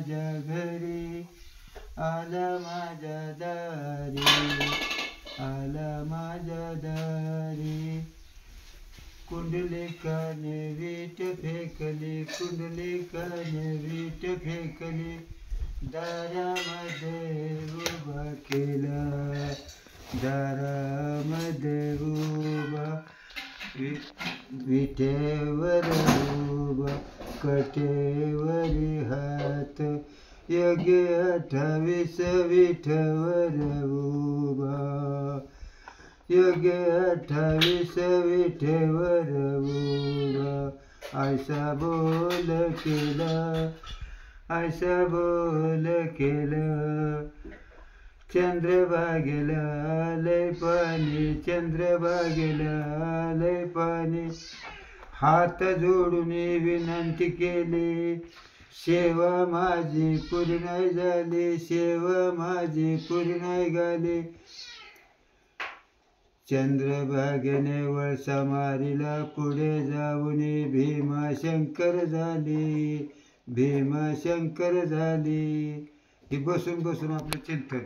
माझ्या घरी, आला माझ्या दारी, आला माझ्या दारी. कुंडलिकाने वीट फेकली, कुंडलिकाने वीट फेकली, दारामध्ये उभा केला, दारामध्ये उभा, विटेवर उभा, कटेवरी हात, योग्य 28 विठवर उभा, योग्य 28 विठवर उभा. ऐसा बोल केला, ऐसा बोल केलं. चंद्रभागेला लय पाणी, चंद्रभागेला लय पाणी. हात जोडून विनंती केली, सेवा माझी पुरी नाही झाली, सेवा माझी पुरी नाही झाली. चंद्रभागेने वळसा मारिला, पुढे जाऊन भीमाशंकर झाली, भीमाशंकर झाली. ही बसून बसून आपलं चिंतन.